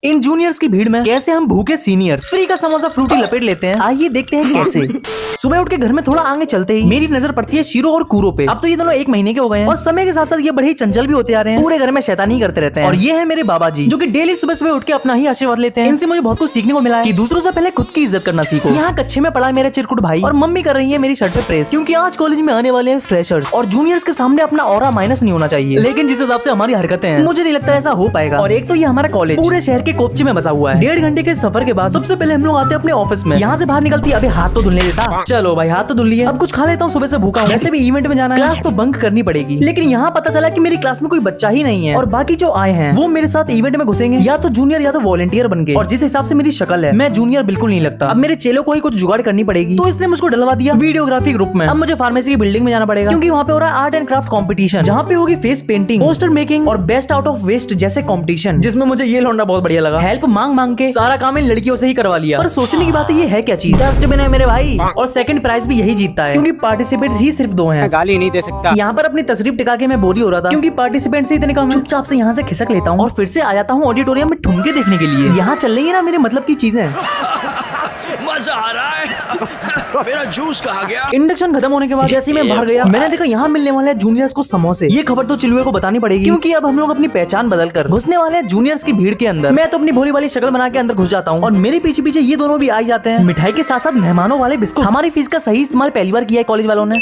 इन juniors की भीड़ में कैसे हम भूखे सीनियर्स फ्री का समोसा फ्रूटी लपेट लेते हैं। आइए देखते हैं कैसे। सुबह उठ के घर में थोड़ा आगे चलते ही मेरी नजर पड़ती है शीरो और कूरो पे। अब तो ये दोनों 1 महीने के हो गए हैं और समय के साथ साथ ये बड़े ही चंचल भी होते आ रहे हैं। पूरे घर में शैतानी करते रहते हैं। और ये है मेरे बाबा जी, जो कि डेली सुबह सुबह उठ के अपना ही आशीर्वाद लेते हैं। इनसे मुझे बहुत कुछ सीखने को मिला है कि दूसरों से पहले खुद की इज्जत करना सीखो। यहाँ कच्चे में पड़ा है मेरे चिरकुट भाई और मम्मी कर रही है मेरी शर्ट पे प्रेस, क्योंकि आज कॉलेज में आने वाले हैं फ्रेशर्स और जूनियर्स के सामने अपना ऑरा माइनस नहीं होना चाहिए। लेकिन जिस हिसाब से हमारी हरकतें हैं मुझे नहीं लगता ऐसा हो पाएगा। और एक तो ये हमारा कॉलेज पूरे शहर के कोपचे में बसा हुआ है। 1.5 घंटे के सफर के बाद सबसे पहले हम लोग आते हैं अपने ऑफिस में। यहाँ से बाहर निकलती है अभी हाथ तो धुलने देता। चलो भाई हाथ तो धुल लिए, अब कुछ खा लेता हूँ, सुबह से भूखा हूँ। वैसे भी इवेंट में जाना है, क्लास तो बंक करनी पड़ेगी। लेकिन यहाँ पता चला कि मेरी क्लास में कोई बच्चा ही नहीं है और बाकी जो आए हैं वो मेरे साथ इवेंट में घुसेंगे या तो जूनियर या तो वॉलंटियर बन गए। और जिस हिसाब से मेरी शक्ल है मैं जूनियर बिल्कुल नहीं लगता। अब मेरे चेलों को ही कुछ जुगाड़ करनी पड़ेगी, तो इसने मुझको डलवा दिया वीडियोग्राफी ग्रुप में। अब मुझे फार्मेसी की बिल्डिंग में जाना पड़ेगा, क्योंकि वहाँ पे हो रहा है आर्ट एंड क्राफ्ट कॉम्पिटिशन, जहाँ पे होगी फेस पेंटिंग, पोस्टर मेकिंग और बेस्ट आउट ऑफ वेस्ट जैसे कॉम्पिटिशन, जिसमें मुझे ये लौंडा बहुत बढ़िया लगा। हेल्प मांग मांग के सारा काम इन लड़कियों से ही करवा लिया। पर सोचने की बात है ये है क्या चीज। डस्टबिन है मेरे भाई, और सेकंड प्राइज भी यही जीतता है, क्योंकि पार्टिसिपेंट्स ही सिर्फ 2 हैं। गाली नहीं दे सकता। यहाँ पर अपनी तशरीफ टिका के मैं बोरी हो रहा था, क्योंकि पार्टिसिपेंट्स ही इतने कम हैं। चुपचाप से यहाँ से खिसक लेता हूँ और फिर से आ जाता हूँ ऑडिटोरियम में ठुमके देखने के लिए। यहाँ चल रही है ना मेरे मतलब की चीजें। मजा आ रहा है। मेरा जूस कहाँ गया? इंडक्शन खत्म होने के बाद जैसे ही मैं बाहर गया, मैंने देखा यहाँ मिलने वाले हैं जूनियर्स को समोसे। ये खबर तो चिलुए को बतानी पड़ेगी, क्योंकि अब हम लोग अपनी पहचान बदल कर घुसने वाले हैं जूनियर्स की भीड़ के अंदर। मैं तो अपनी भोली वाली शक्ल बना के अंदर घुस जाता हूँ और मेरे पीछे पीछे ये दोनों भी आ जाते हैं। मिठाई के साथ साथ मेहमानों वाले बिस्कुट। हमारी फीस का सही इस्तेमाल पहली बार किया है कॉलेज वालों ने।